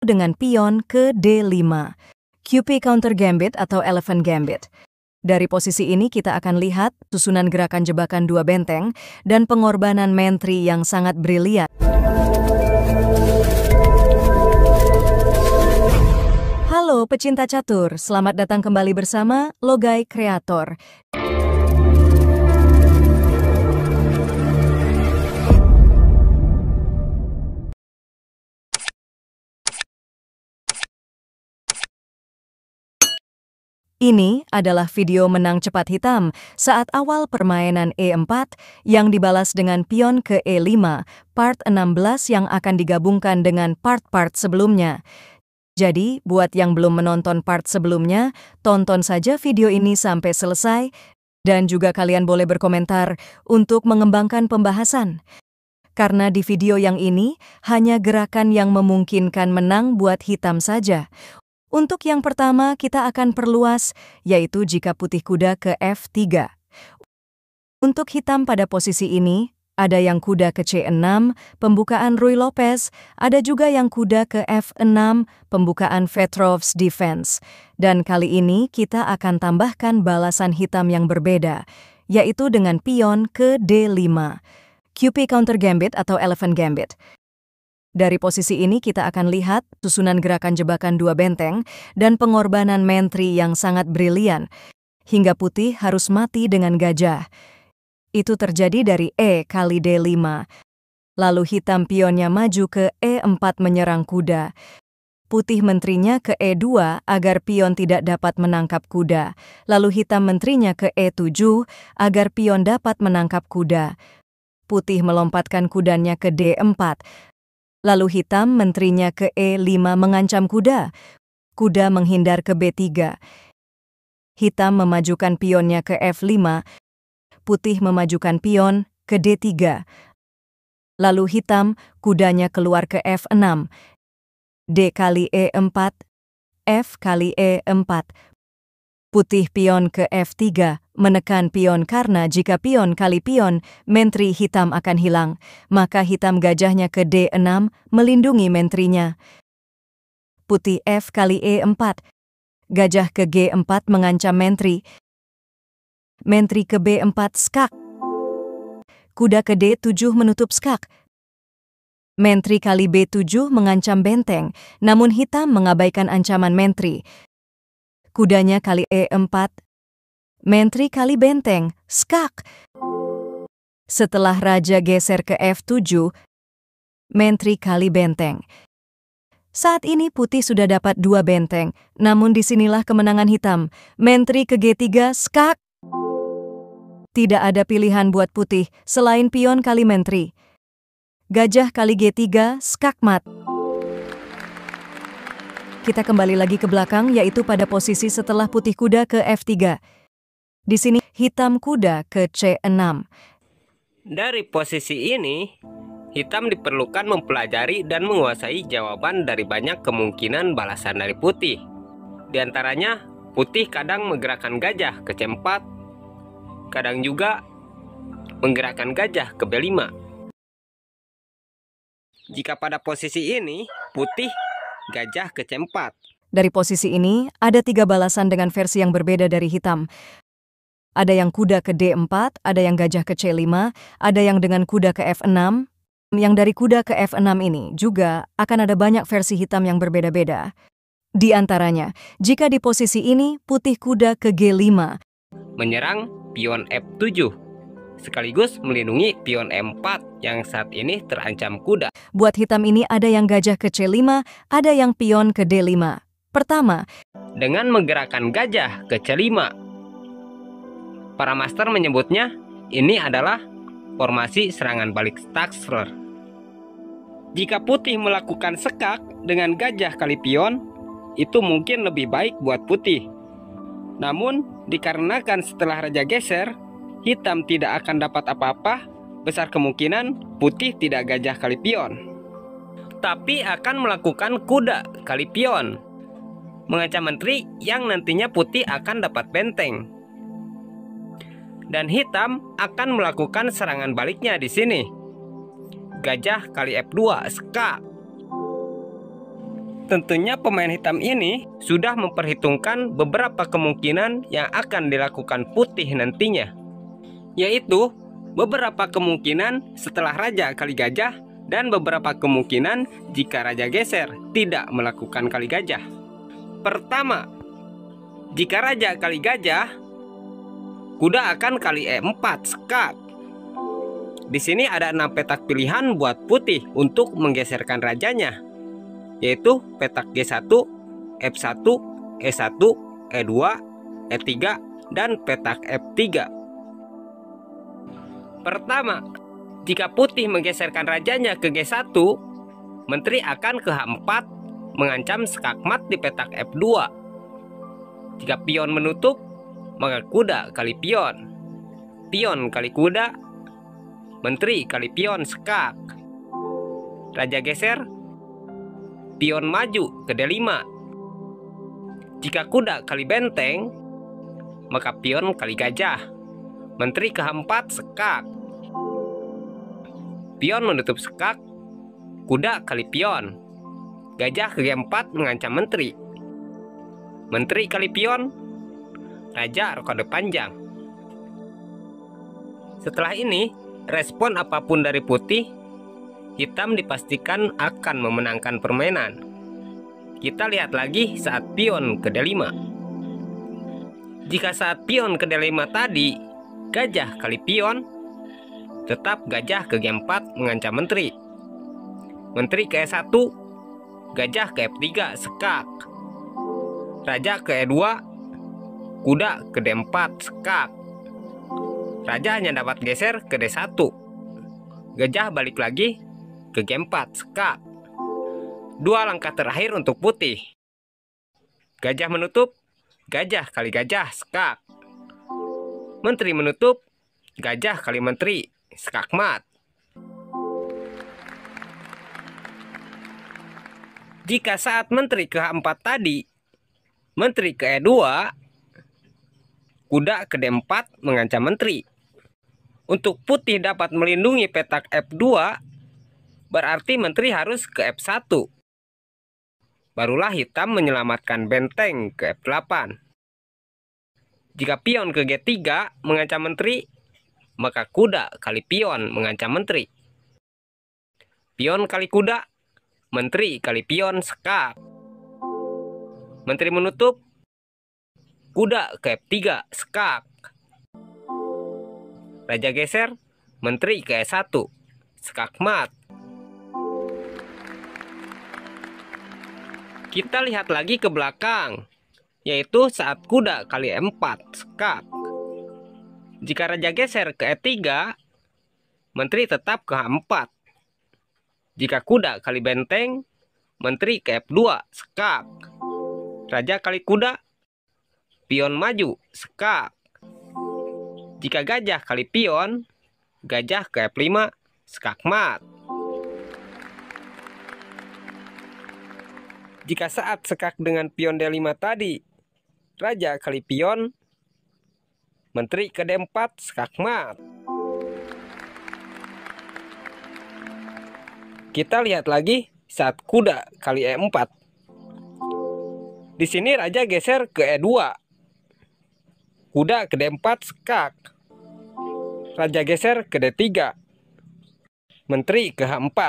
dengan pion ke D5. QP counter gambit atau elephant gambit. Dari posisi ini kita akan lihat susunan gerakan jebakan dua benteng dan pengorbanan menteri yang sangat brilian. Halo pecinta catur, selamat datang kembali bersama Logai Kreator. Ini adalah video menang cepat hitam saat awal permainan E4 yang dibalas dengan pion ke E5, part 16 yang akan digabungkan dengan part-part sebelumnya. Jadi, buat yang belum menonton part sebelumnya, tonton saja video ini sampai selesai, dan juga kalian boleh berkomentar untuk mengembangkan pembahasan. Karena di video yang ini, hanya gerakan yang memungkinkan menang buat hitam saja. Untuk yang pertama, kita akan perluas, yaitu jika putih kuda ke F3. Untuk hitam pada posisi ini, ada yang kuda ke C6, pembukaan Ruy Lopez, ada juga yang kuda ke F6, pembukaan Petrov's defense. Dan kali ini kita akan tambahkan balasan hitam yang berbeda, yaitu dengan pion ke D5. QP counter gambit atau elephant gambit. Dari posisi ini kita akan lihat susunan gerakan jebakan dua benteng dan pengorbanan menteri yang sangat brilian, hingga putih harus mati dengan gajah. Itu terjadi dari E kali D5. Lalu hitam pionnya maju ke E4 menyerang kuda. Putih menterinya ke E2 agar pion tidak dapat menangkap kuda. Lalu hitam menterinya ke E7 agar pion dapat menangkap kuda. Putih melompatkan kudanya ke D4. Lalu hitam menterinya ke E5 mengancam kuda. Kuda menghindar ke B3. Hitam memajukan pionnya ke F5. Putih memajukan pion ke D3. Lalu hitam, kudanya keluar ke F6. D kali E4. F kali E4. Putih pion ke F3, menekan pion karena jika pion kali pion, menteri hitam akan hilang, maka hitam gajahnya ke D6, melindungi menterinya. Putih F kali E4, gajah ke G4 mengancam menteri. Menteri ke B4 skak. Kuda ke D7 menutup skak. Menteri kali B7 mengancam benteng, namun hitam mengabaikan ancaman menteri. Kudanya kali E4, menteri kali benteng, skak. Setelah raja geser ke F7, menteri kali benteng. Saat ini putih sudah dapat dua benteng, namun disinilah kemenangan hitam. Menteri ke G3, skak. Tidak ada pilihan buat putih selain pion kali menteri. Gajah kali G3, skak mat. Kita kembali lagi ke belakang, yaitu pada posisi setelah putih kuda ke F3. Di sini hitam kuda ke C6. Dari posisi ini, hitam diperlukan mempelajari dan menguasai jawaban dari banyak kemungkinan balasan dari putih. Di antaranya, putih kadang menggerakkan gajah ke C4, kadang juga menggerakkan gajah ke B5. Jika pada posisi ini, putih gajah ke C4. Dari posisi ini, ada 3 balasan dengan versi yang berbeda dari hitam. Ada yang kuda ke D4, ada yang gajah ke C5, ada yang dengan kuda ke F6. Yang dari kuda ke F6 ini juga akan ada banyak versi hitam yang berbeda-beda. Di antaranya, jika di posisi ini putih kuda ke G5, menyerang pion F7, sekaligus melindungi pion M4 yang saat ini terancam kuda. Buat hitam ini ada yang gajah ke C5, ada yang pion ke D5. Pertama, dengan menggerakkan gajah ke C5, para master menyebutnya ini adalah formasi serangan balik Staxler. Jika putih melakukan sekak dengan gajah kali pion, itu mungkin lebih baik buat putih. Namun, dikarenakan setelah raja geser, hitam tidak akan dapat apa-apa, besar kemungkinan putih tidak gajah kali pion, tapi akan melakukan kuda kali pion, mengancam menteri yang nantinya putih akan dapat benteng. Dan hitam akan melakukan serangan baliknya di sini. Gajah kali F2, skak. Tentunya pemain hitam ini sudah memperhitungkan beberapa kemungkinan yang akan dilakukan putih nantinya, yaitu beberapa kemungkinan setelah raja kali gajah dan beberapa kemungkinan jika raja geser tidak melakukan kali gajah. Pertama, jika raja kali gajah, kuda akan kali E4 skak. Di sini ada 6 petak pilihan buat putih untuk menggeserkan rajanya, yaitu petak G1, F1, E1, E2, E3, dan petak F3. Pertama, jika putih menggeserkan rajanya ke G1, menteri akan ke H4 mengancam skakmat di petak F2. Jika pion menutup, maka kuda kali pion. Pion kali kuda, menteri kali pion skak. Raja geser, pion maju ke D5. Jika kuda kali benteng, maka pion kali gajah. Menteri ke H4 skak. Pion menutup skak, kuda kali pion. Gajah ke G4 mengancam menteri. Menteri kali pion, raja rokade panjang. Setelah ini, respon apapun dari putih, hitam dipastikan akan memenangkan permainan. Kita lihat lagi saat pion ke D5. Jika saat pion ke D5 tadi, gajah kali pion, tetap gajah ke G4 mengancam menteri. Menteri ke E1, gajah ke F3 skak. Raja ke E2, kuda ke D4 skak. Raja hanya dapat geser ke D1. Gajah balik lagi ke G4 skak. 2 langkah terakhir untuk putih. Gajah menutup, gajah kali gajah skak. Menteri menutup, gajah kali menteri skakmat. Jika saat menteri ke H4 tadi, menteri ke E2, kuda ke D4 mengancam menteri. Untuk putih dapat melindungi petak F2, berarti menteri harus ke F1. Barulah hitam menyelamatkan benteng ke F8. Jika pion ke G3 mengancam menteri, maka kuda kali pion mengancam menteri. Pion kali kuda, menteri kali pion skak. Menteri menutup, kuda ke F3 skak. Raja geser, menteri ke E1 skakmat. Kita lihat lagi ke belakang, yaitu saat kuda kali E4 skak. Jika raja geser ke E3, menteri tetap ke H4. Jika kuda kali benteng, menteri ke F2 skak. Raja kali kuda, pion maju skak. Jika gajah kali pion, gajah ke F5 skakmat. Jika saat skak dengan pion D5 tadi, raja kali pion, menteri ke D4 skakmat. Kita lihat lagi saat kuda kali E4. Di sini raja geser ke E2. Kuda ke D4 skak. Raja geser ke D3. Menteri ke H4.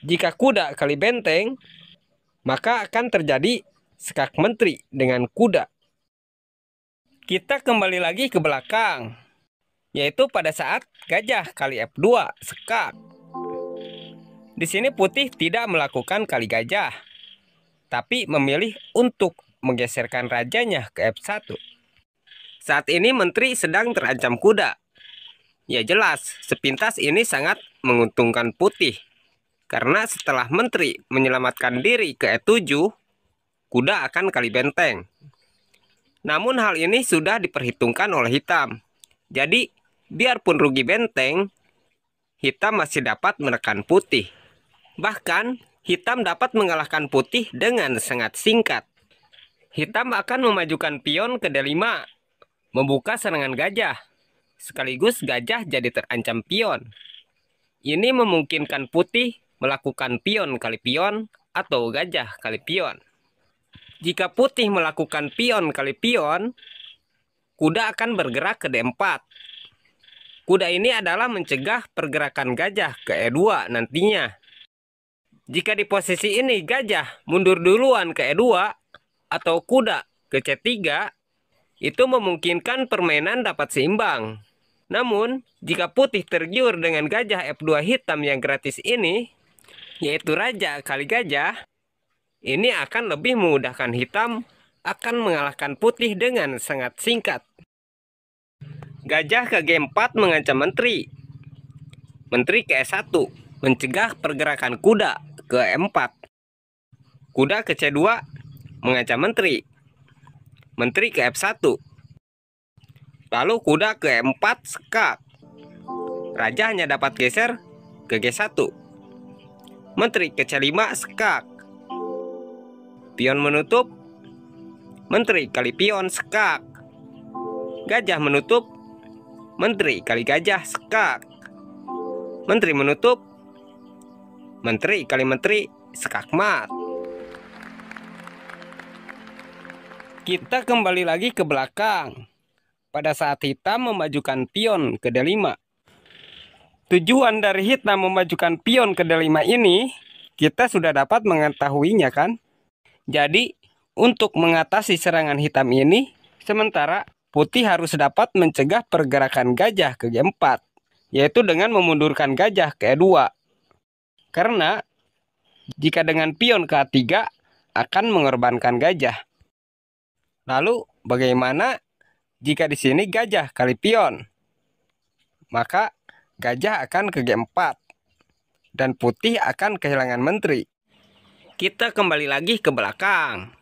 Jika kuda kali benteng, maka akan terjadi skak menteri dengan kuda. Kita kembali lagi ke belakang, yaitu pada saat gajah kali F2 skak. Di sini putih tidak melakukan kali gajah, tapi memilih untuk menggeserkan rajanya ke F1. Saat ini menteri sedang terancam kuda. Ya jelas, sepintas ini sangat menguntungkan putih. Karena setelah menteri menyelamatkan diri ke E7, kuda akan kali benteng. Namun hal ini sudah diperhitungkan oleh hitam. Jadi, biarpun rugi benteng, hitam masih dapat menekan putih. Bahkan, hitam dapat mengalahkan putih dengan sangat singkat. Hitam akan memajukan pion ke D5, membuka serangan gajah. Sekaligus gajah jadi terancam pion. Ini memungkinkan putih melakukan pion kali pion atau gajah kali pion. Jika putih melakukan pion kali pion, kuda akan bergerak ke D4. Kuda ini adalah mencegah pergerakan gajah ke E2 nantinya. Jika di posisi ini gajah mundur duluan ke E2 atau kuda ke C3, itu memungkinkan permainan dapat seimbang. Namun, jika putih tergiur dengan gajah F2 hitam yang gratis ini, yaitu raja kali gajah, ini akan lebih memudahkan hitam akan mengalahkan putih dengan sangat singkat. Gajah ke G4 mengancam menteri. Menteri ke E1 mencegah pergerakan kuda ke E4. Kuda ke C2 mengancam menteri. Menteri ke F1. Lalu kuda ke E4 skak. Raja hanya dapat geser ke G1. Menteri ke C5 skak. Pion menutup. Menteri kali pion skak. Gajah menutup. Menteri kali gajah skak. Menteri menutup. Menteri kali menteri skak mat. Kita kembali lagi ke belakang. Pada saat hitam memajukan pion ke D5. Tujuan dari hitam memajukan pion ke D5 ini, kita sudah dapat mengetahuinya kan? Jadi, untuk mengatasi serangan hitam ini, sementara putih harus dapat mencegah pergerakan gajah ke G4, yaitu dengan memundurkan gajah ke E2. Karena, jika dengan pion ke A3, akan mengorbankan gajah. Lalu, bagaimana jika di sini gajah kali pion? Maka, gajah akan ke G4, dan putih akan kehilangan menteri. Kita kembali lagi ke belakang.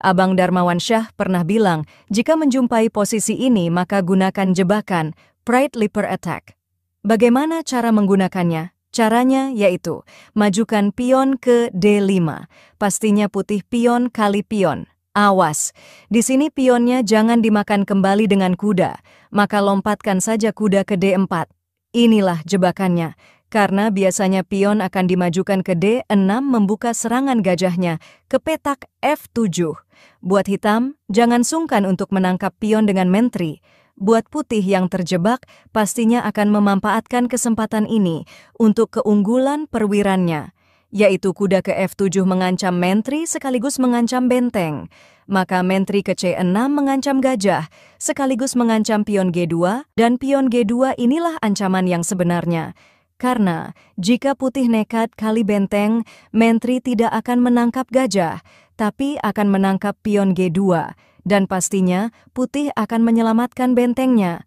Abang Darmawan Syah pernah bilang, jika menjumpai posisi ini maka gunakan jebakan Pride Leaper Attack. Bagaimana cara menggunakannya? Caranya yaitu, majukan pion ke D5. Pastinya putih pion kali pion. Awas, di sini pionnya jangan dimakan kembali dengan kuda, maka lompatkan saja kuda ke D4. Inilah jebakannya. Karena biasanya pion akan dimajukan ke D6 membuka serangan gajahnya ke petak F7. Buat hitam, jangan sungkan untuk menangkap pion dengan menteri. Buat putih yang terjebak, pastinya akan memanfaatkan kesempatan ini untuk keunggulan perwirannya, yaitu kuda ke F7 mengancam menteri sekaligus mengancam benteng. Maka menteri ke C6 mengancam gajah, sekaligus mengancam pion G2, dan pion G2 inilah ancaman yang sebenarnya. Karena jika putih nekat kali benteng, menteri tidak akan menangkap gajah, tapi akan menangkap pion G2, dan pastinya putih akan menyelamatkan bentengnya.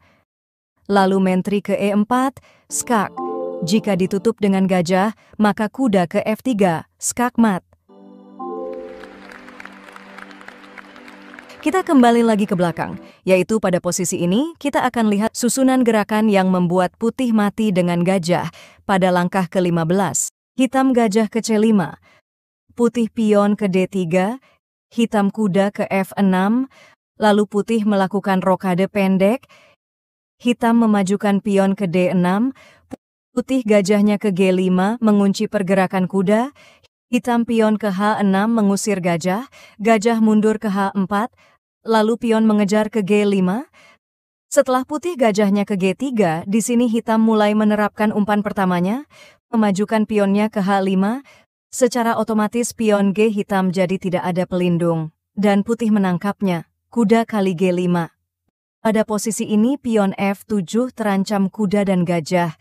Lalu menteri ke E4, skak. Jika ditutup dengan gajah, maka kuda ke F3, skak mat. Kita kembali lagi ke belakang, yaitu pada posisi ini kita akan lihat susunan gerakan yang membuat putih mati dengan gajah pada langkah ke-15. Hitam gajah ke C5, putih pion ke D3, hitam kuda ke F6, lalu putih melakukan rokade pendek, hitam memajukan pion ke D6, putih gajahnya ke G5 mengunci pergerakan kuda, hitam pion ke H6 mengusir gajah, gajah mundur ke H4, lalu pion mengejar ke G5. Setelah putih gajahnya ke G3, di sini hitam mulai menerapkan umpan pertamanya, memajukan pionnya ke H5. Secara otomatis pion G hitam jadi tidak ada pelindung, dan putih menangkapnya, kuda kali G5. Pada posisi ini pion F7 terancam kuda dan gajah,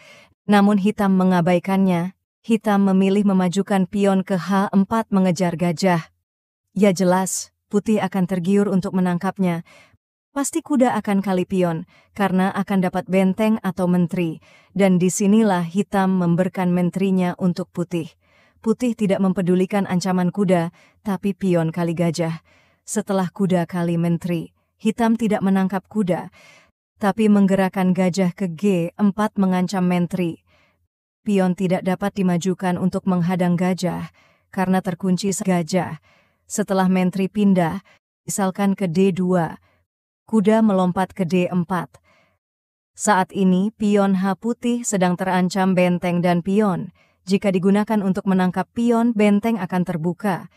namun hitam mengabaikannya. Hitam memilih memajukan pion ke H4 mengejar gajah. Ya jelas, putih akan tergiur untuk menangkapnya. Pasti kuda akan kali pion, karena akan dapat benteng atau menteri. Dan disinilah hitam memberikan menterinya untuk putih. Putih tidak mempedulikan ancaman kuda, tapi pion kali gajah. Setelah kuda kali menteri, hitam tidak menangkap kuda, tapi menggerakkan gajah ke G4 mengancam menteri. Pion tidak dapat dimajukan untuk menghadang gajah, karena terkunci gajah. Setelah menteri pindah, misalkan ke D2, kuda melompat ke D4. Saat ini pion H putih sedang terancam benteng dan pion, Jika digunakan untuk menangkap pion, benteng akan terbuka.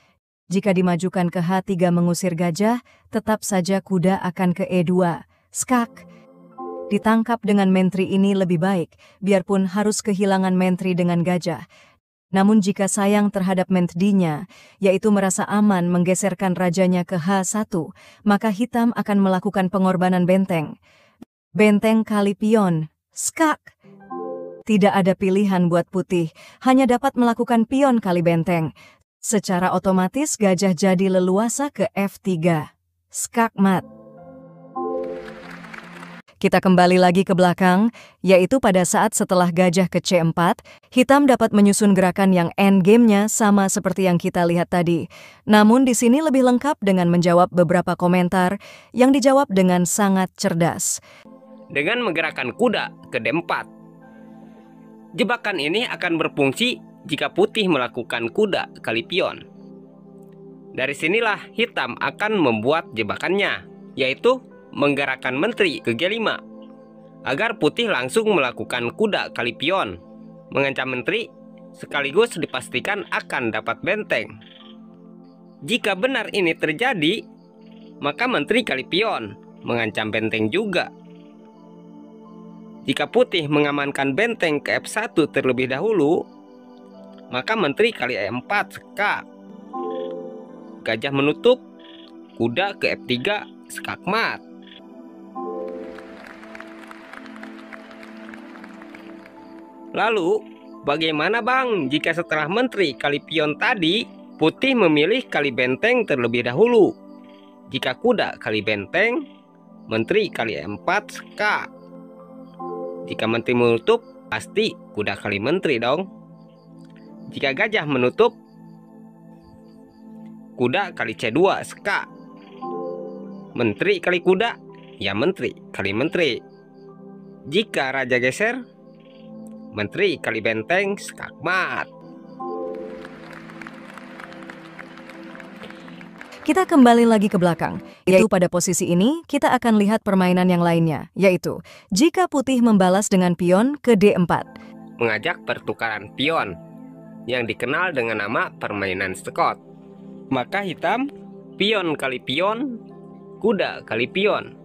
Jika dimajukan ke H3 mengusir gajah, tetap saja kuda akan ke E2. Skak. Ditangkap dengan menteri ini lebih baik, biarpun harus kehilangan menteri dengan gajah. Namun jika sayang terhadap menterinya, yaitu merasa aman menggeserkan rajanya ke H1, maka hitam akan melakukan pengorbanan benteng. Benteng kali pion. Skak. Tidak ada pilihan buat putih, hanya dapat melakukan pion kali benteng. Secara otomatis gajah jadi leluasa ke F3. Skak mat. Kita kembali lagi ke belakang, yaitu pada saat setelah gajah ke C4, hitam dapat menyusun gerakan yang endgame-nya sama seperti yang kita lihat tadi. Namun di sini lebih lengkap dengan menjawab beberapa komentar yang dijawab dengan sangat cerdas. Dengan menggerakkan kuda ke D4. Jebakan ini akan berfungsi jika putih melakukan kuda kali pion. Dari sinilah hitam akan membuat jebakannya, yaitu menggerakkan menteri ke G5 agar putih langsung melakukan kuda kali pion, mengancam menteri sekaligus dipastikan akan dapat benteng. Jika benar ini terjadi, maka menteri kali pion mengancam benteng juga. Jika putih mengamankan benteng ke F1 terlebih dahulu, maka menteri kali E4 skak. Gajah menutup, kuda ke F3 skak mat. Lalu, bagaimana bang jika setelah menteri kali pion tadi, putih memilih kali benteng terlebih dahulu? Jika kuda kali benteng, menteri kali E4 skak. Jika menteri menutup, pasti kuda kali menteri dong. Jika gajah menutup, kuda kali C2 skak. Menteri kali kuda, ya menteri kali menteri. Jika raja geser, menteri kali benteng skak mat. Kita kembali lagi ke belakang. Yaitu pada posisi ini, kita akan lihat permainan yang lainnya, yaitu jika putih membalas dengan pion ke D4. Mengajak pertukaran pion, yang dikenal dengan nama permainan Scott. Maka hitam, pion kali pion, kuda kali pion.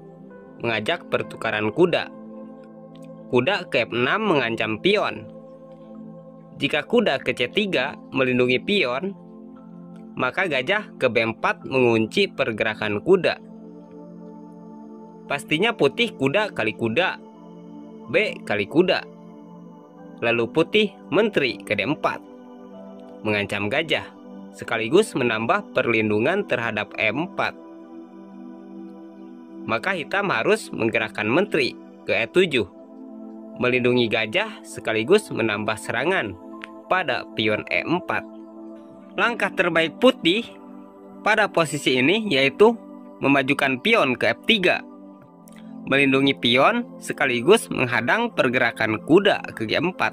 Mengajak pertukaran kuda. Kuda ke F6 mengancam pion. Jika kuda ke C3 melindungi pion, maka gajah ke B4 mengunci pergerakan kuda. Pastinya putih kuda kali kuda, B kali kuda. Lalu putih menteri ke D4, mengancam gajah, sekaligus menambah perlindungan terhadap E4. Maka hitam harus menggerakkan menteri ke E7, melindungi gajah sekaligus menambah serangan pada pion E4. Langkah terbaik putih pada posisi ini yaitu memajukan pion ke F3, melindungi pion sekaligus menghadang pergerakan kuda ke G4.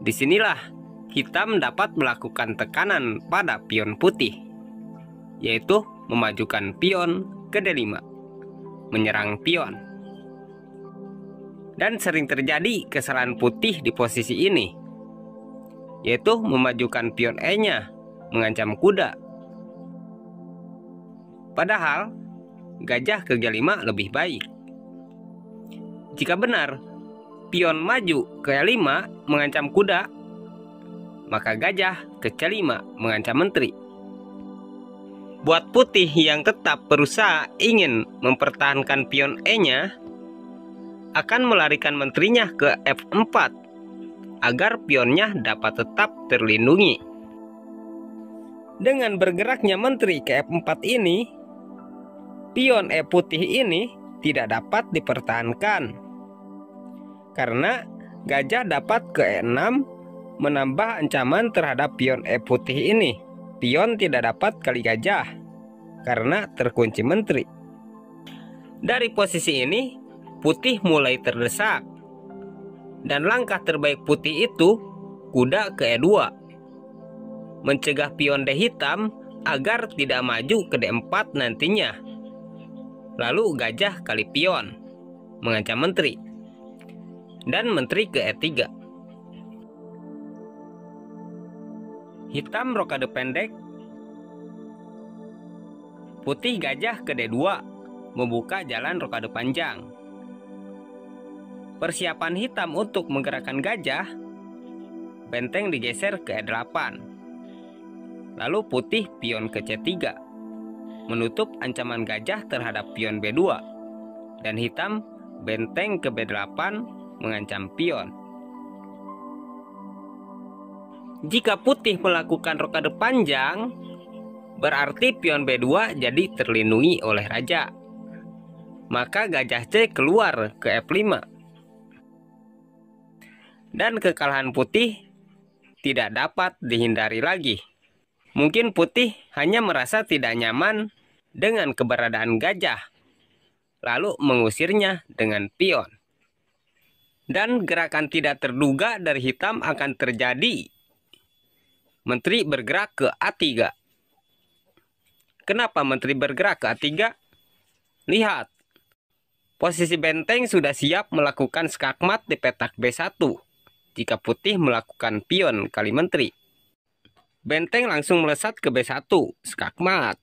Disinilah hitam dapat melakukan tekanan pada pion putih, yaitu memajukan pion ke D5, menyerang pion. Dan sering terjadi kesalahan putih di posisi ini, yaitu memajukan pion E-nya, mengancam kuda. Padahal, gajah ke G5 lebih baik. Jika benar, pion maju ke E5 mengancam kuda, maka gajah ke C5 mengancam menteri. Buat putih yang tetap berusaha ingin mempertahankan pion E-nya, akan melarikan menterinya ke F4, agar pionnya dapat tetap terlindungi. Dengan bergeraknya menteri ke F4 ini, pion E putih ini tidak dapat dipertahankan. Karena gajah dapat ke E6 menambah ancaman terhadap pion E putih ini. Pion tidak dapat kali gajah karena terkunci menteri. Dari posisi ini, putih mulai terdesak. Dan langkah terbaik putih itu kuda ke E2, mencegah pion D hitam agar tidak maju ke D4 nantinya. Lalu gajah kali pion, mengancam menteri, dan menteri ke E3. hitam rokade pendek, putih gajah ke D2, membuka jalan rokade panjang. Persiapan hitam untuk menggerakkan gajah, benteng digeser ke E8. Lalu putih pion ke C3, menutup ancaman gajah terhadap pion B2. Dan hitam benteng ke B8 mengancam pion. Jika putih melakukan rokade panjang, berarti pion B2 jadi terlindungi oleh raja. Maka gajah C keluar ke F5. Dan kekalahan putih tidak dapat dihindari lagi. Mungkin putih hanya merasa tidak nyaman dengan keberadaan gajah, lalu mengusirnya dengan pion. Dan gerakan tidak terduga dari hitam akan terjadi. Menteri bergerak ke A3. Kenapa menteri bergerak ke A3? Lihat, posisi benteng sudah siap melakukan skakmat di petak B1 jika putih melakukan pion kali menteri. Benteng langsung melesat ke B1, skakmat.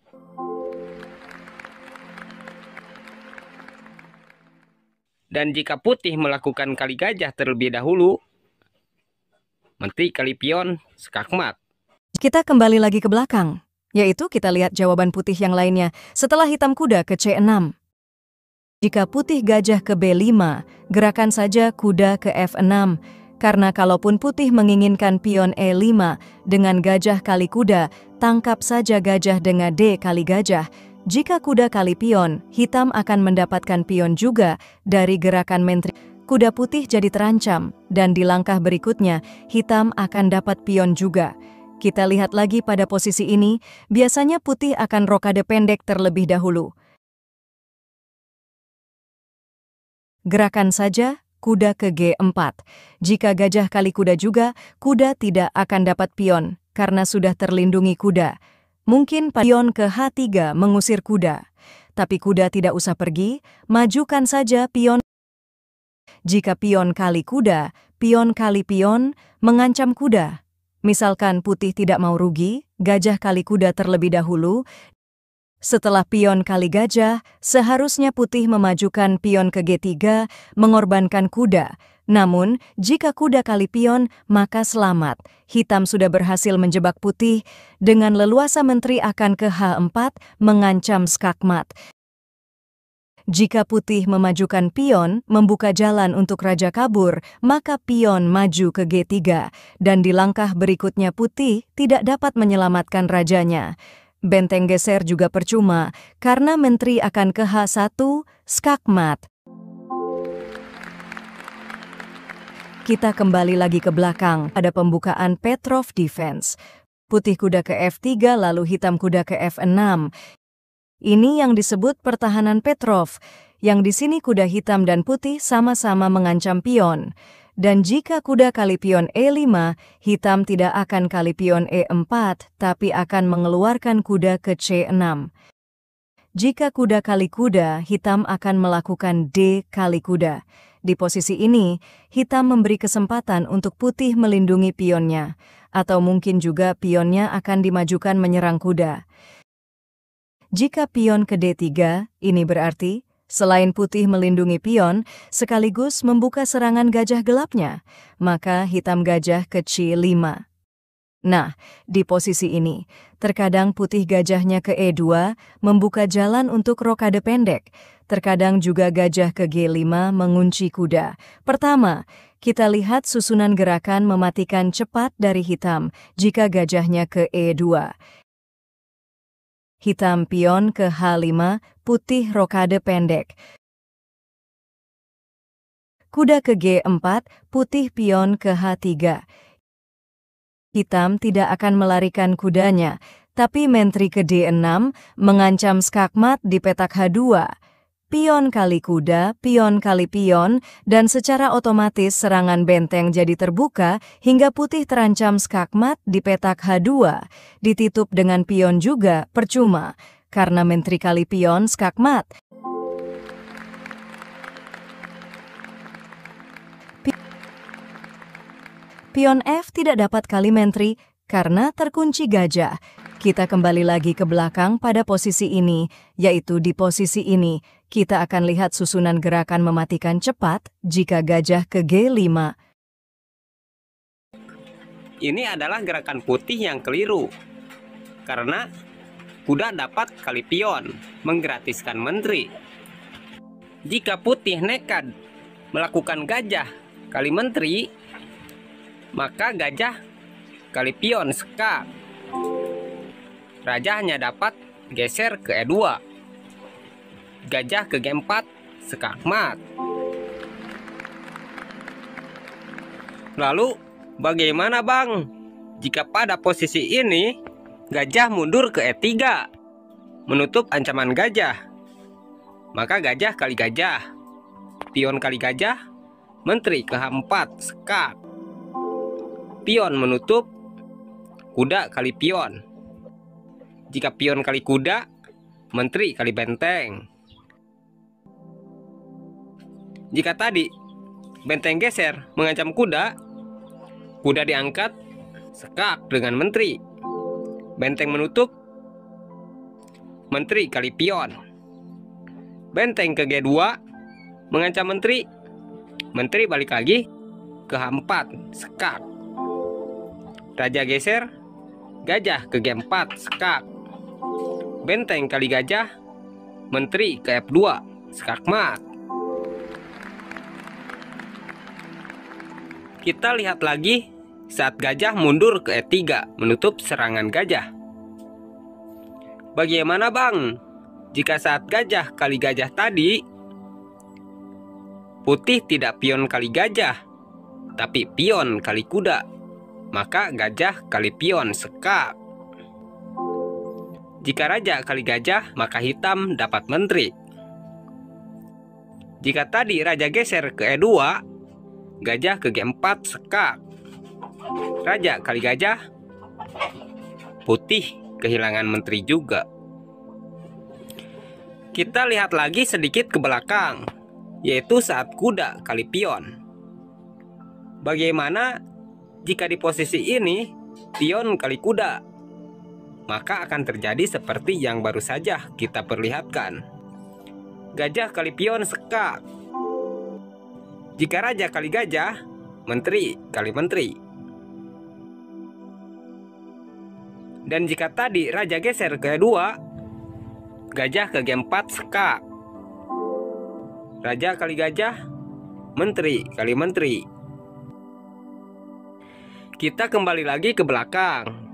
Dan jika putih melakukan kali gajah terlebih dahulu, menteri kali pion, skakmat. Kita kembali lagi ke belakang, yaitu kita lihat jawaban putih yang lainnya setelah hitam kuda ke C6. Jika putih gajah ke B5, gerakan saja kuda ke F6. Karena kalaupun putih menginginkan pion E5 dengan gajah kali kuda, tangkap saja gajah dengan D kali gajah. Jika kuda kali pion, hitam akan mendapatkan pion juga dari gerakan menteri. Kuda putih jadi terancam, dan di langkah berikutnya, hitam akan dapat pion juga. Kita lihat lagi pada posisi ini, biasanya putih akan rokade pendek terlebih dahulu. Gerakan saja, kuda ke G4. Jika gajah kali kuda juga, kuda tidak akan dapat pion, karena sudah terlindungi kuda. Mungkin pion ke H3 mengusir kuda. Tapi kuda tidak usah pergi, majukan saja pion. Jika pion kali kuda, pion kali pion mengancam kuda. Misalkan putih tidak mau rugi, gajah kali kuda terlebih dahulu. Setelah pion kali gajah, seharusnya putih memajukan pion ke G3, mengorbankan kuda. Namun, jika kuda kali pion, maka selamat. Hitam sudah berhasil menjebak putih, dengan leluasa menteri akan ke H4, mengancam skakmat. Jika putih memajukan pion, membuka jalan untuk raja kabur, maka pion maju ke G3, dan di langkah berikutnya putih tidak dapat menyelamatkan rajanya. Benteng geser juga percuma, karena menteri akan ke H1, skakmat. Kita kembali lagi ke belakang, ada pembukaan Petrov defense. Putih kuda ke F3 lalu hitam kuda ke F6. Ini yang disebut pertahanan Petrov, yang di sini kuda hitam dan putih sama-sama mengancam pion. Dan jika kuda kali pion E5, hitam tidak akan kali pion E4, tapi akan mengeluarkan kuda ke C6. Jika kuda kali kuda, hitam akan melakukan D kali kuda. Di posisi ini, hitam memberi kesempatan untuk putih melindungi pionnya, atau mungkin juga pionnya akan dimajukan menyerang kuda. Jika pion ke D3, ini berarti selain putih melindungi pion, sekaligus membuka serangan gajah gelapnya, maka hitam gajah ke C5. Nah, di posisi ini, terkadang putih gajahnya ke E2, membuka jalan untuk rokade pendek. Terkadang juga gajah ke G5 mengunci kuda. Pertama, kita lihat susunan gerakan mematikan cepat dari hitam jika gajahnya ke E2. Hitam pion ke H5, putih rokade pendek. Kuda ke G4, putih pion ke H3. Hitam tidak akan melarikan kudanya, tapi menteri ke D6 mengancam skakmat di petak H2. Pion kali kuda, pion kali pion, dan secara otomatis serangan benteng jadi terbuka hingga putih terancam skakmat di petak H2. Ditutup dengan pion juga percuma, karena menteri kali pion skakmat. Pion F tidak dapat kali menteri karena terkunci gajah. Kita kembali lagi ke belakang pada posisi ini, yaitu di posisi ini. Kita akan lihat susunan gerakan mematikan cepat jika gajah ke G5. Ini adalah gerakan putih yang keliru, karena kuda dapat kali pion, menggratiskan menteri. Jika putih nekat melakukan gajah kali menteri, maka gajah kali pion sekak. Raja hanya dapat geser ke E2. Gajah ke G4 sekak mat. Lalu bagaimana bang jika pada posisi ini gajah mundur ke E3 menutup ancaman gajah? Maka gajah kali gajah, pion kali gajah, menteri ke H4 sekak. Pion menutup, kuda kali pion. Jika pion kali kuda, menteri kali benteng. Jika tadi benteng geser mengancam kuda, kuda diangkat sekak dengan menteri. Benteng menutup, menteri kali pion. Benteng ke G2 mengancam menteri. Menteri balik lagi ke H4 sekak. Raja geser, gajah ke G4 sekak. Benteng kali gajah, menteri ke F2 sekak mat. Kita lihat lagi saat gajah mundur ke E3 menutup serangan gajah. Bagaimana bang jika saat gajah kali gajah tadi putih tidak pion kali gajah tapi pion kali kuda, maka gajah kali pion sekak. Jika raja kali gajah, maka hitam dapat menteri. Jika tadi raja geser ke E2, gajah ke G4 sekak. Raja kali gajah, putih kehilangan menteri juga. Kita lihat lagi sedikit ke belakang, yaitu saat kuda kali pion. Bagaimana jika di posisi ini pion kali kuda? Maka akan terjadi seperti yang baru saja kita perlihatkan. Gajah kali pion sekak. Jika raja kali gajah, menteri kali menteri. Dan jika tadi raja geser ke E2, gajah ke G4 sekak. Raja kali gajah, menteri kali menteri. Kita kembali lagi ke belakang,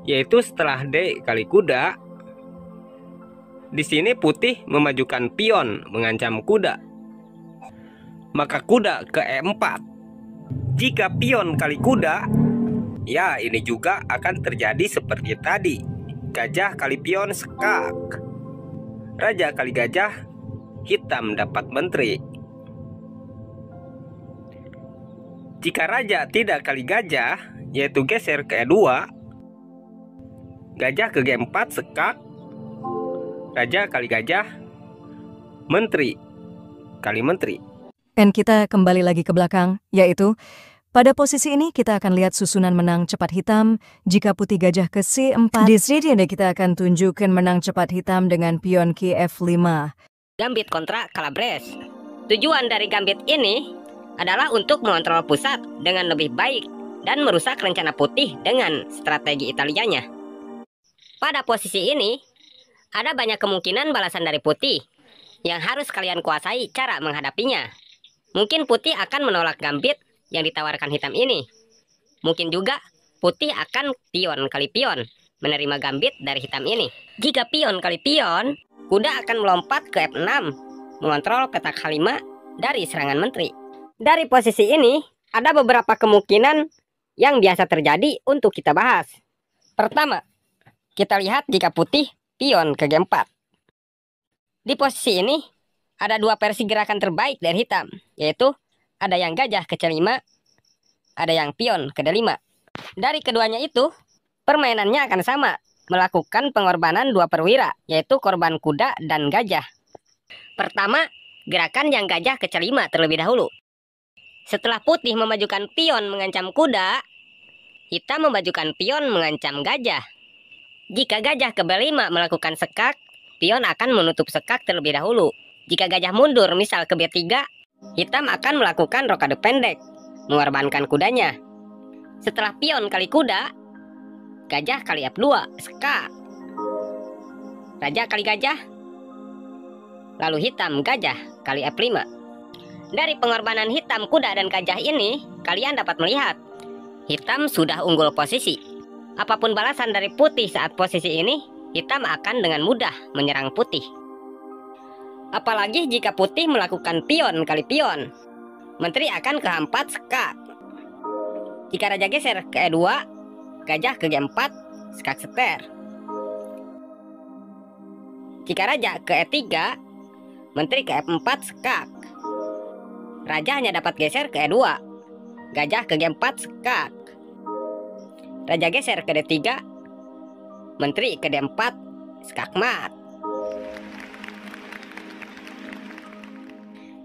yaitu setelah D kali kuda. Di sini putih memajukan pion mengancam kuda. Maka kuda ke E4. Jika pion kali kuda, ya ini juga akan terjadi seperti tadi. Gajah kali pion sekak. Raja kali gajah, hitam dapat menteri. Jika raja tidak kali gajah, yaitu geser ke E2, gajah ke G4 sekak. Raja kali gajah, menteri kali menteri. Dan kita kembali lagi ke belakang, yaitu pada posisi ini kita akan lihat susunan menang cepat hitam jika putih gajah ke C4. Di sini kita akan tunjukkan menang cepat hitam dengan pion ke F5. Gambit kontra Calabres. Tujuan dari gambit ini adalah untuk mengontrol pusat dengan lebih baik dan merusak rencana putih dengan strategi Italianya. Pada posisi ini, ada banyak kemungkinan balasan dari putih yang harus kalian kuasai cara menghadapinya. Mungkin putih akan menolak gambit yang ditawarkan hitam ini. Mungkin juga putih akan pion kali pion menerima gambit dari hitam ini. Jika pion kali pion, kuda akan melompat ke F6, mengontrol petak H5 dari serangan menteri. Dari posisi ini, ada beberapa kemungkinan yang biasa terjadi untuk kita bahas. Pertama, kita lihat jika putih pion ke G4. Di posisi ini, ada dua versi gerakan terbaik dari hitam, yaitu ada yang gajah ke C5, ada yang pion ke D5. Dari keduanya itu, permainannya akan sama, melakukan pengorbanan dua perwira, yaitu korban kuda dan gajah. Pertama, gerakan yang gajah ke C5 terlebih dahulu. Setelah putih memajukan pion mengancam kuda, hitam memajukan pion mengancam gajah. Jika gajah ke B5 melakukan sekak, pion akan menutup sekak terlebih dahulu. Jika gajah mundur misal ke B3, hitam akan melakukan rokade pendek, mengorbankan kudanya. Setelah pion kali kuda, gajah kali F2, sekak. Raja kali gajah, lalu hitam gajah kali F5. Dari pengorbanan hitam, kuda, dan gajah ini, kalian dapat melihat hitam sudah unggul posisi. Apapun balasan dari putih saat posisi ini, hitam akan dengan mudah menyerang putih. Apalagi jika putih melakukan pion kali pion, menteri akan ke H4 sekak. Jika raja geser ke E2, gajah ke G4 sekak seter. Jika raja ke E3, menteri ke F4 sekak. Raja hanya dapat geser ke E2, gajah ke G4 sekak. Raja geser ke D3, menteri ke D4 sekak mat.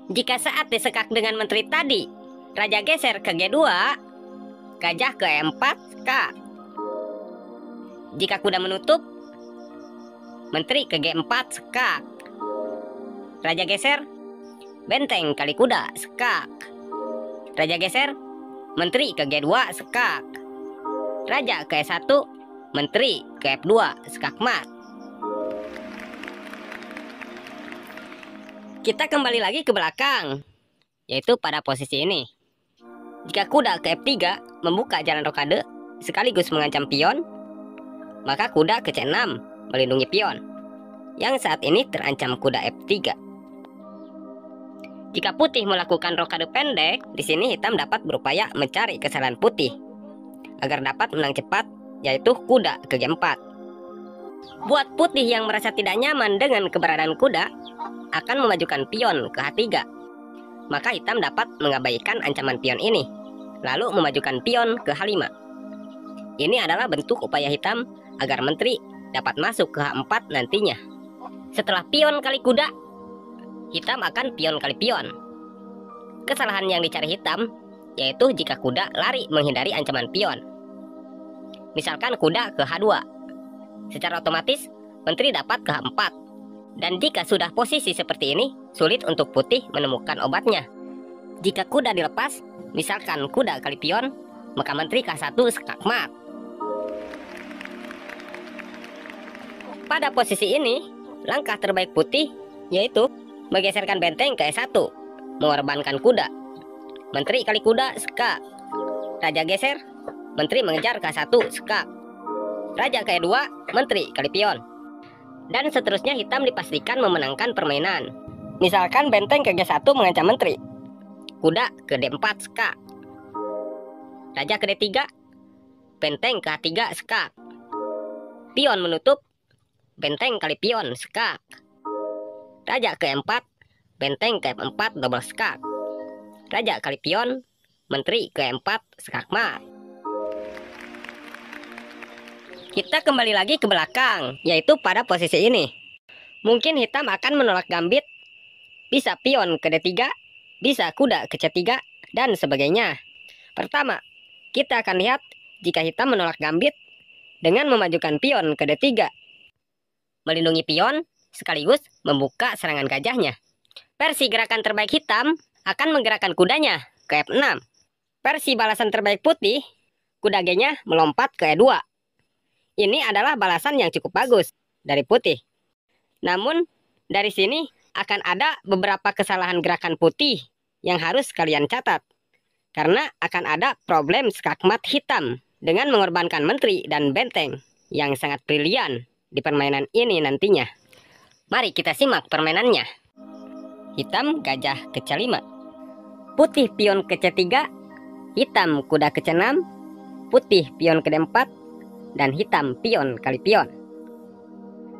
Jika saat disekak dengan menteri tadi, raja geser ke G2, gajah ke E4 sekak. Jika kuda menutup, menteri ke G4 sekak. Raja geser, benteng kali kuda sekak. Raja geser, menteri ke G2 sekak. Raja ke E1, menteri ke F2 sekak mat. Kita kembali lagi ke belakang, yaitu pada posisi ini. Jika kuda ke F3 membuka jalan rokade sekaligus mengancam pion, maka kuda ke C6 melindungi pion yang saat ini terancam kuda F3. Jika putih melakukan rokade pendek, di sini hitam dapat berupaya mencari kesalahan putih agar dapat menang cepat, yaitu kuda ke G4. Buat putih yang merasa tidak nyaman dengan keberadaan kuda, akan memajukan pion ke H3. Maka hitam dapat mengabaikan ancaman pion ini, lalu memajukan pion ke H5. Ini adalah bentuk upaya hitam agar menteri dapat masuk ke H4 nantinya. Setelah pion kali kuda, hitam akan pion kali pion. Kesalahan yang dicari hitam yaitu jika kuda lari menghindari ancaman pion. Misalkan kuda ke H2, secara otomatis menteri dapat ke H4. Dan jika sudah posisi seperti ini, sulit untuk putih menemukan obatnya. Jika kuda dilepas, misalkan kuda kali pion, maka menteri ke H1 sekak mat. Pada posisi ini, langkah terbaik putih yaitu menggeserkan benteng ke E1, mengorbankan kuda. Menteri kali kuda sekak. Raja geser, menteri mengejar ke H1 sekak. Raja ke E2, menteri kali pion. Dan seterusnya hitam dipastikan memenangkan permainan. Misalkan benteng ke G1 mengancam menteri, kuda ke D4 sekak. Raja ke D3, benteng ke H3 sekak. Pion menutup, benteng kali pion sekak. Raja ke E4, benteng ke F4 double sekak. Raja kali pion, menteri ke E4 sekak mat. Kita kembali lagi ke belakang, yaitu pada posisi ini. Mungkin hitam akan menolak gambit, bisa pion ke D3, bisa kuda ke C3, dan sebagainya. Pertama, kita akan lihat jika hitam menolak gambit dengan memajukan pion ke D3. Melindungi pion sekaligus membuka serangan gajahnya. Versi gerakan terbaik hitam akan menggerakkan kudanya ke F6. Versi balasan terbaik putih, kuda G-nya melompat ke E2. Ini adalah balasan yang cukup bagus dari putih. Namun, dari sini akan ada beberapa kesalahan gerakan putih yang harus kalian catat. Karena akan ada problem skakmat hitam dengan mengorbankan menteri dan benteng yang sangat brilian di permainan ini nantinya. Mari kita simak permainannya. Hitam gajah ke C5. Putih pion ke C3. Hitam kuda ke C6. Putih pion ke D4. Dan hitam pion kali pion.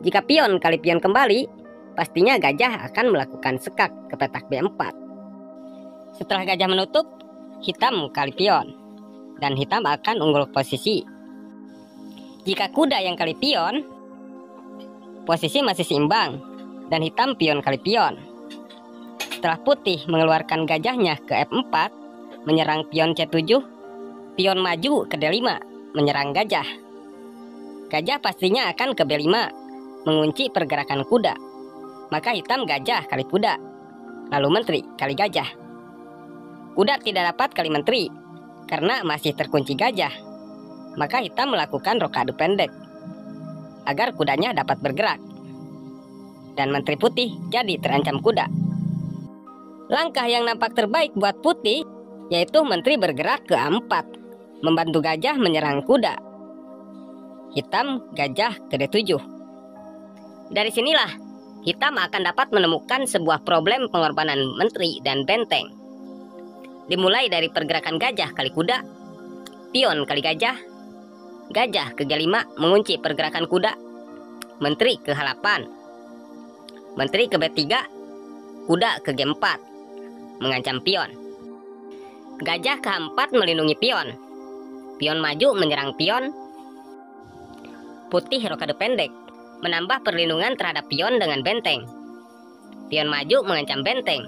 Jika pion kali pion kembali, pastinya gajah akan melakukan sekak ke petak B4. Setelah gajah menutup, hitam kali pion, dan hitam akan unggul posisi. Jika kuda yang kali pion, posisi masih seimbang, dan hitam pion kali pion. Setelah putih mengeluarkan gajahnya ke F4, menyerang pion C7, pion maju ke D5, menyerang gajah. Gajah pastinya akan ke B5, mengunci pergerakan kuda. Maka hitam gajah kali kuda, lalu menteri kali gajah. Kuda tidak dapat kali menteri, karena masih terkunci gajah. Maka hitam melakukan rokade pendek, agar kudanya dapat bergerak. Dan menteri putih jadi terancam kuda. Langkah yang nampak terbaik buat putih, yaitu menteri bergerak ke A4, membantu gajah menyerang kuda. Hitam gajah ke D7. Dari sinilah hitam akan dapat menemukan sebuah problem pengorbanan menteri dan benteng. Dimulai dari pergerakan gajah kali kuda, pion kali gajah, gajah ke G5 mengunci pergerakan kuda, menteri ke H8, menteri ke B3, kuda ke G4, mengancam pion. Gajah ke H4 melindungi pion, pion maju menyerang pion. Putih rokade pendek, menambah perlindungan terhadap pion dengan benteng. Pion maju mengancam benteng.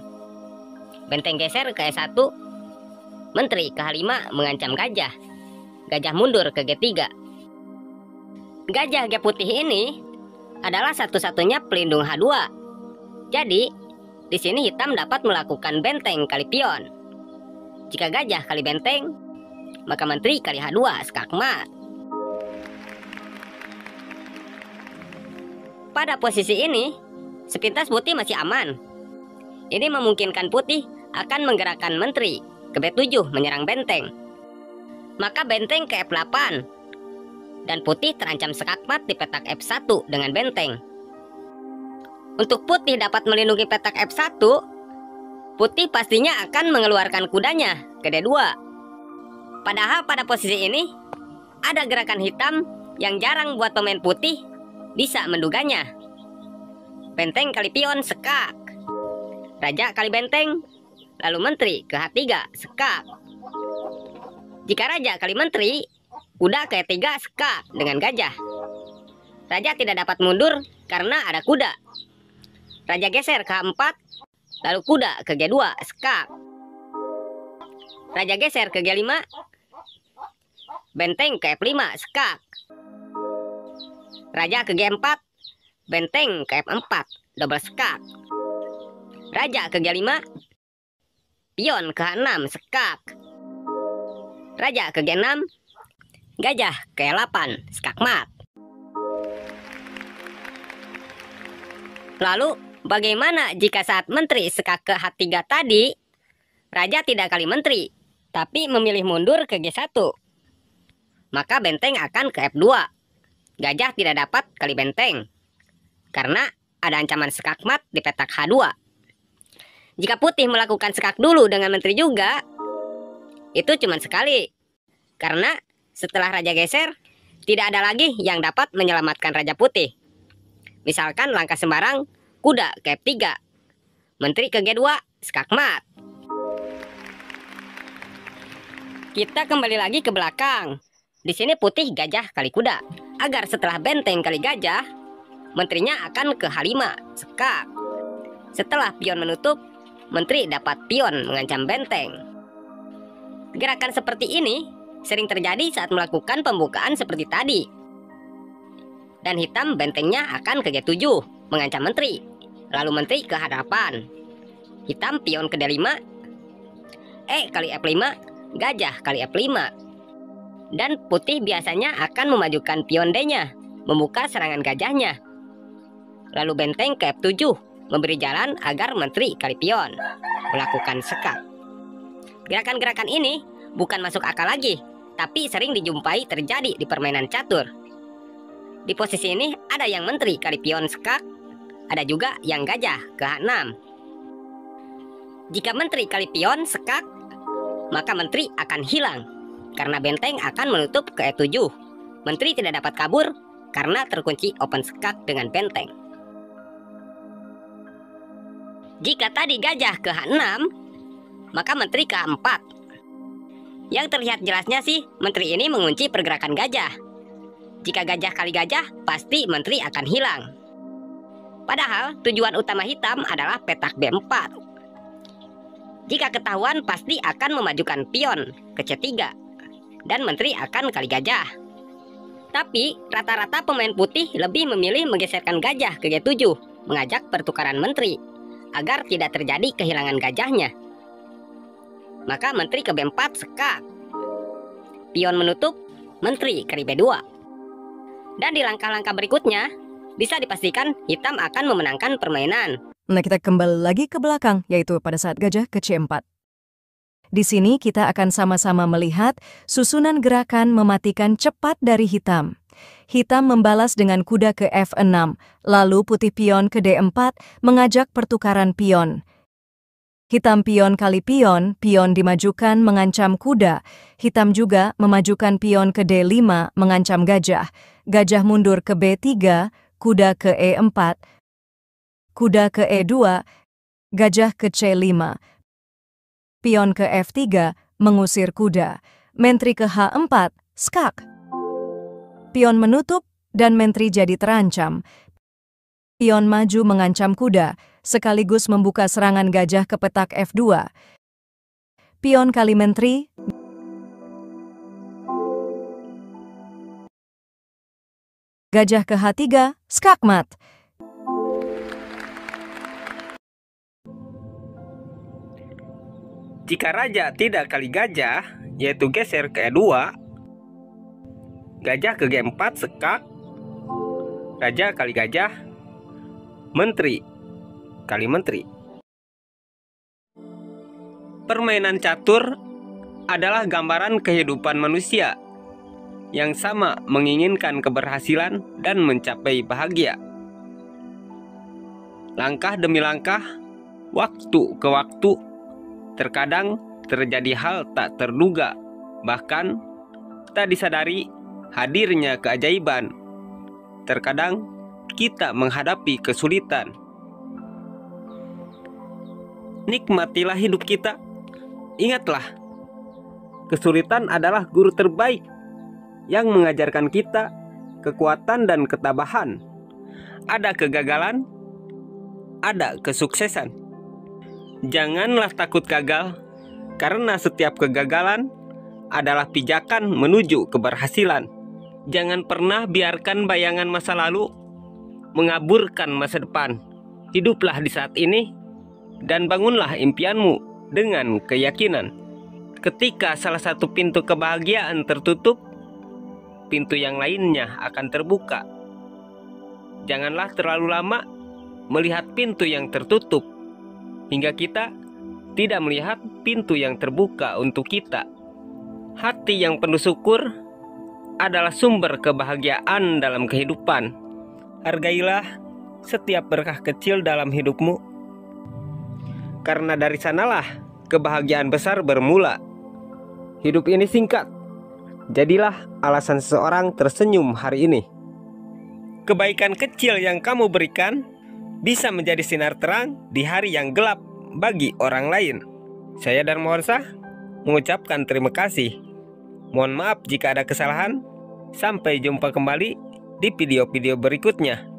Benteng geser ke E1, menteri ke H5 mengancam gajah. Gajah mundur ke G3. Gajah G putih ini adalah satu-satunya pelindung H2. Jadi, di sini hitam dapat melakukan benteng kali pion. Jika gajah kali benteng, maka menteri kali H2 skakmat. Pada posisi ini, sepintas putih masih aman. Ini memungkinkan putih akan menggerakkan menteri ke B7 menyerang benteng. Maka benteng ke F8. Dan putih terancam skakmat di petak F1 dengan benteng. Untuk putih dapat melindungi petak F1, putih pastinya akan mengeluarkan kudanya ke D2. Padahal pada posisi ini, ada gerakan hitam yang jarang buat pemain putih bisa menduganya. Benteng kali pion skak, raja kali benteng, lalu menteri ke H3 skak. Jika raja kali menteri, kuda ke E3 skak dengan gajah. Raja tidak dapat mundur karena ada kuda. Raja geser ke H4, lalu kuda ke G2 skak. Raja geser ke G5, benteng ke F5 skak. Raja ke G4, benteng ke F4, double skak. Raja ke G5, pion ke H6 skak. Raja ke G6, gajah ke E8 skakmat. Lalu bagaimana jika saat menteri skak ke H3 tadi, raja tidak kali menteri, tapi memilih mundur ke G1? Maka benteng akan ke F2. Gajah tidak dapat kali benteng, karena ada ancaman skakmat di petak H2. Jika putih melakukan skak dulu dengan menteri juga, itu cuma sekali. Karena setelah raja geser, tidak ada lagi yang dapat menyelamatkan raja putih. Misalkan langkah sembarang, kuda ke F3, menteri ke G2, skakmat. Kita kembali lagi ke belakang. Di sini putih gajah kali kuda, agar setelah benteng kali gajah, menterinya akan ke H5 skak. Setelah pion menutup, menteri dapat pion mengancam benteng. Gerakan seperti ini sering terjadi saat melakukan pembukaan seperti tadi. Dan hitam bentengnya akan ke G7 mengancam menteri, lalu menteri ke H8. Hitam pion ke D5, E kali F5, gajah kali F5. Dan putih biasanya akan memajukan pion D-nya, membuka serangan gajahnya. Lalu benteng ke F7, memberi jalan agar menteri kali pion, melakukan skak. Gerakan-gerakan ini bukan masuk akal lagi, tapi sering dijumpai terjadi di permainan catur. Di posisi ini ada yang menteri kali pion skak, ada juga yang gajah ke H6. Jika menteri kali pion skak, maka menteri akan hilang, karena benteng akan menutup ke E7. Menteri tidak dapat kabur karena terkunci open skak dengan benteng. Jika tadi gajah ke H6, maka menteri ke H4. Yang terlihat jelasnya sih, menteri ini mengunci pergerakan gajah. Jika gajah kali gajah, pasti menteri akan hilang. Padahal tujuan utama hitam adalah petak B4. Jika ketahuan, pasti akan memajukan pion ke C3. dan menteri akan kali gajah. Tapi rata-rata pemain putih lebih memilih menggeserkan gajah ke G7, mengajak pertukaran menteri, agar tidak terjadi kehilangan gajahnya. Maka menteri ke B4 skak. Pion menutup, menteri ke B2. Dan di langkah-langkah berikutnya, bisa dipastikan hitam akan memenangkan permainan. Nah, kita kembali lagi ke belakang, yaitu pada saat gajah ke C4. Di sini kita akan sama-sama melihat susunan gerakan mematikan cepat dari hitam. Hitam membalas dengan kuda ke F6, lalu putih pion ke D4 mengajak pertukaran pion. Hitam pion kali pion, pion dimajukan mengancam kuda. Hitam juga memajukan pion ke D5 mengancam gajah. Gajah mundur ke B3, kuda ke E4, kuda ke E2, gajah ke C5. Pion ke F3, mengusir kuda. Menteri ke H4, skak. Pion menutup dan menteri jadi terancam. Pion maju mengancam kuda, sekaligus membuka serangan gajah ke petak F2. Pion kali menteri. Gajah ke H3, skakmat. Jika raja tidak kali gajah, yaitu geser ke E2, gajah ke G4 skak, raja kali gajah, menteri kali menteri. Permainan catur adalah gambaran kehidupan manusia yang sama menginginkan keberhasilan dan mencapai bahagia. Langkah demi langkah, waktu ke waktu, terkadang terjadi hal tak terduga, bahkan tak disadari hadirnya keajaiban. Terkadang kita menghadapi kesulitan. Nikmatilah hidup kita. Ingatlah, kesulitan adalah guru terbaik yang mengajarkan kita kekuatan dan ketabahan. Ada kegagalan, ada kesuksesan. Janganlah takut gagal, karena setiap kegagalan adalah pijakan menuju keberhasilan. Jangan pernah biarkan bayangan masa lalu mengaburkan masa depan. Hiduplah di saat ini dan bangunlah impianmu dengan keyakinan. Ketika salah satu pintu kebahagiaan tertutup, pintu yang lainnya akan terbuka. Janganlah terlalu lama melihat pintu yang tertutup, hingga kita tidak melihat pintu yang terbuka untuk kita. Hati yang penuh syukur adalah sumber kebahagiaan dalam kehidupan. Hargailah setiap berkah kecil dalam hidupmu, karena dari sanalah kebahagiaan besar bermula. Hidup ini singkat, jadilah alasan seseorang tersenyum hari ini. Kebaikan kecil yang kamu berikan bisa menjadi sinar terang di hari yang gelap bagi orang lain. Saya Darmawansyah mengucapkan terima kasih. Mohon maaf jika ada kesalahan. Sampai jumpa kembali di video-video berikutnya.